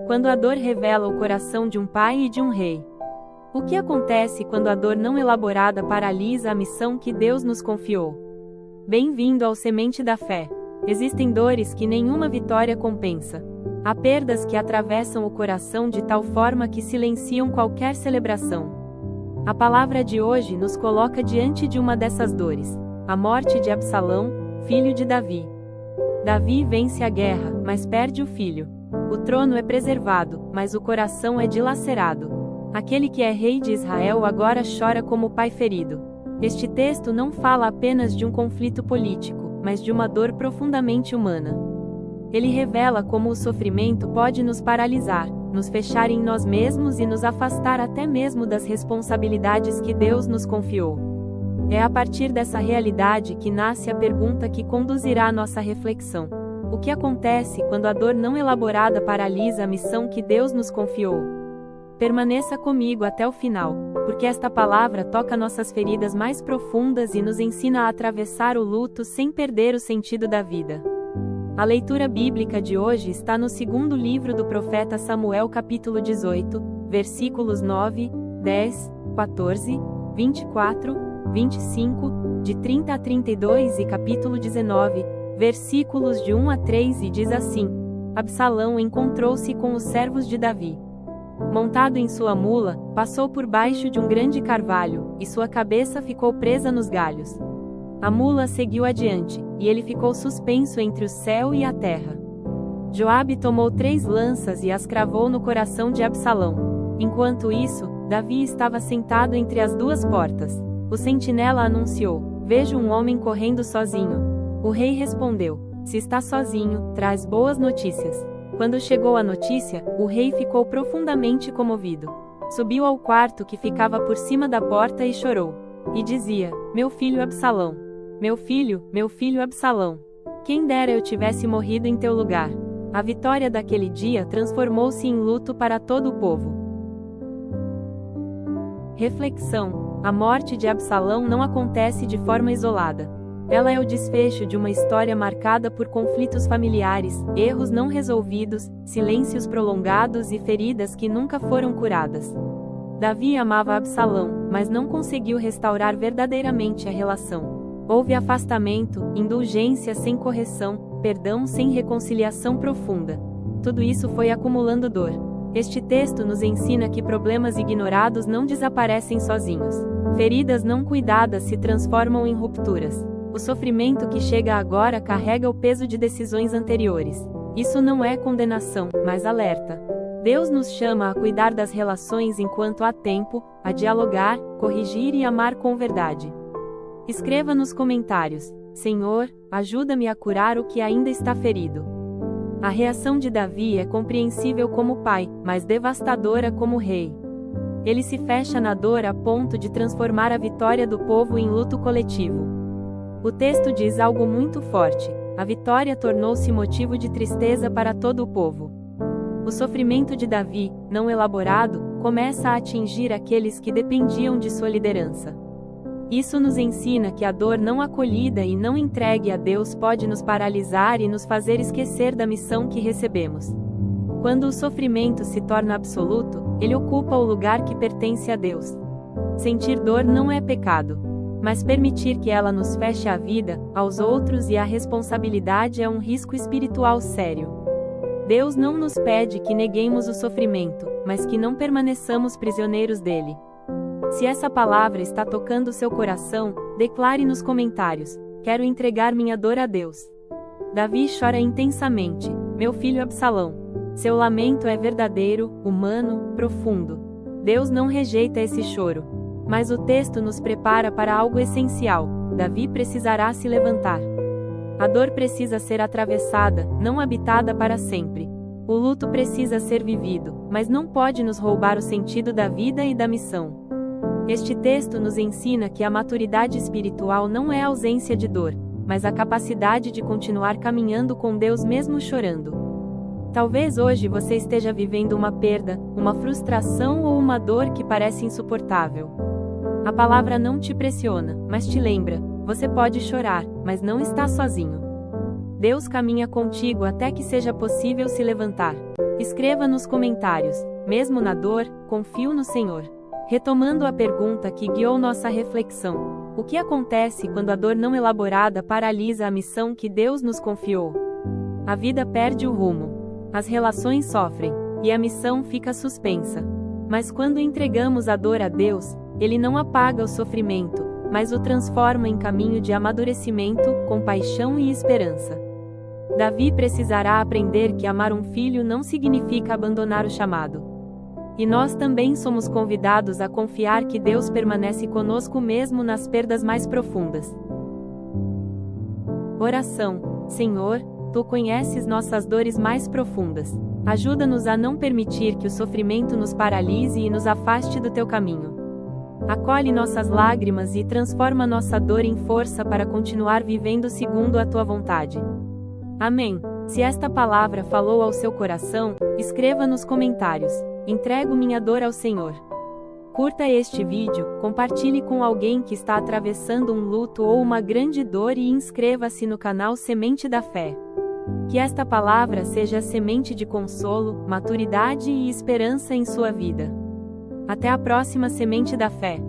Quando a dor revela o coração de um pai e de um rei. O que acontece quando a dor não elaborada paralisa a missão que Deus nos confiou? Bem-vindo ao Semente da Fé. Existem dores que nenhuma vitória compensa. Há perdas que atravessam o coração de tal forma que silenciam qualquer celebração. A palavra de hoje nos coloca diante de uma dessas dores: a morte de Absalão, filho de Davi. Davi vence a guerra, mas perde o filho. O trono é preservado, mas o coração é dilacerado. Aquele que é rei de Israel agora chora como pai ferido. Este texto não fala apenas de um conflito político, mas de uma dor profundamente humana. Ele revela como o sofrimento pode nos paralisar, nos fechar em nós mesmos e nos afastar até mesmo das responsabilidades que Deus nos confiou. É a partir dessa realidade que nasce a pergunta que conduzirá a nossa reflexão: o que acontece quando a dor não elaborada paralisa a missão que Deus nos confiou? Permaneça comigo até o final, porque esta palavra toca nossas feridas mais profundas e nos ensina a atravessar o luto sem perder o sentido da vida. A leitura bíblica de hoje está no segundo livro do profeta Samuel, capítulo 18, versículos 9, 10, 14, 24, 25, de 30 a 32 e capítulo 19, versículos de 1 a 3 e diz assim: Absalão encontrou-se com os servos de Davi. Montado em sua mula, passou por baixo de um grande carvalho, e sua cabeça ficou presa nos galhos. A mula seguiu adiante, e ele ficou suspenso entre o céu e a terra. Joabe tomou 3 lanças e as cravou no coração de Absalão. Enquanto isso, Davi estava sentado entre as 2 portas. O sentinela anunciou: Vejo um homem correndo sozinho. O rei respondeu: Se está sozinho, traz boas notícias. Quando chegou a notícia, o rei ficou profundamente comovido. Subiu ao quarto que ficava por cima da porta e chorou. E dizia: Meu filho Absalão! Meu filho Absalão! Quem dera eu tivesse morrido em teu lugar! A vitória daquele dia transformou-se em luto para todo o povo. Reflexão: a morte de Absalão não acontece de forma isolada. Ela é o desfecho de uma história marcada por conflitos familiares, erros não resolvidos, silêncios prolongados e feridas que nunca foram curadas. Davi amava Absalão, mas não conseguiu restaurar verdadeiramente a relação. Houve afastamento, indulgência sem correção, perdão sem reconciliação profunda. Tudo isso foi acumulando dor. Este texto nos ensina que problemas ignorados não desaparecem sozinhos. Feridas não cuidadas se transformam em rupturas. O sofrimento que chega agora carrega o peso de decisões anteriores. Isso não é condenação, mas alerta. Deus nos chama a cuidar das relações enquanto há tempo, a dialogar, corrigir e amar com verdade. Escreva nos comentários: Senhor, ajuda-me a curar o que ainda está ferido. A reação de Davi é compreensível como pai, mas devastadora como rei. Ele se fecha na dor a ponto de transformar a vitória do povo em luto coletivo. O texto diz algo muito forte: a vitória tornou-se motivo de tristeza para todo o povo. O sofrimento de Davi, não elaborado, começa a atingir aqueles que dependiam de sua liderança. Isso nos ensina que a dor não acolhida e não entregue a Deus pode nos paralisar e nos fazer esquecer da missão que recebemos. Quando o sofrimento se torna absoluto, ele ocupa o lugar que pertence a Deus. Sentir dor não é pecado. Mas permitir que ela nos feche a vida, aos outros e à responsabilidade é um risco espiritual sério. Deus não nos pede que neguemos o sofrimento, mas que não permaneçamos prisioneiros dele. Se essa palavra está tocando seu coração, declare nos comentários: Quero entregar minha dor a Deus. Davi chora intensamente: Meu filho Absalão. Seu lamento é verdadeiro, humano, profundo. Deus não rejeita esse choro. Mas o texto nos prepara para algo essencial: Davi precisará se levantar. A dor precisa ser atravessada, não habitada para sempre. O luto precisa ser vivido, mas não pode nos roubar o sentido da vida e da missão. Este texto nos ensina que a maturidade espiritual não é a ausência de dor, mas a capacidade de continuar caminhando com Deus mesmo chorando. Talvez hoje você esteja vivendo uma perda, uma frustração ou uma dor que parece insuportável. A palavra não te pressiona, mas te lembra: você pode chorar, mas não está sozinho. Deus caminha contigo até que seja possível se levantar. Escreva nos comentários: mesmo na dor, confio no Senhor. Retomando a pergunta que guiou nossa reflexão: o que acontece quando a dor não elaborada paralisa a missão que Deus nos confiou? A vida perde o rumo. As relações sofrem, e a missão fica suspensa. Mas quando entregamos a dor a Deus, Ele não apaga o sofrimento, mas o transforma em caminho de amadurecimento, compaixão e esperança. Davi precisará aprender que amar um filho não significa abandonar o chamado. E nós também somos convidados a confiar que Deus permanece conosco mesmo nas perdas mais profundas. Oração: Senhor, Tu conheces nossas dores mais profundas. Ajuda-nos a não permitir que o sofrimento nos paralise e nos afaste do Teu caminho. Acolhe nossas lágrimas e transforma nossa dor em força para continuar vivendo segundo a Tua vontade. Amém. Se esta palavra falou ao seu coração, escreva nos comentários: entrego minha dor ao Senhor. Curta este vídeo, compartilhe com alguém que está atravessando um luto ou uma grande dor e inscreva-se no canal Semente da Fé. Que esta palavra seja semente de consolo, maturidade e esperança em sua vida. Até a próxima Semente da Fé.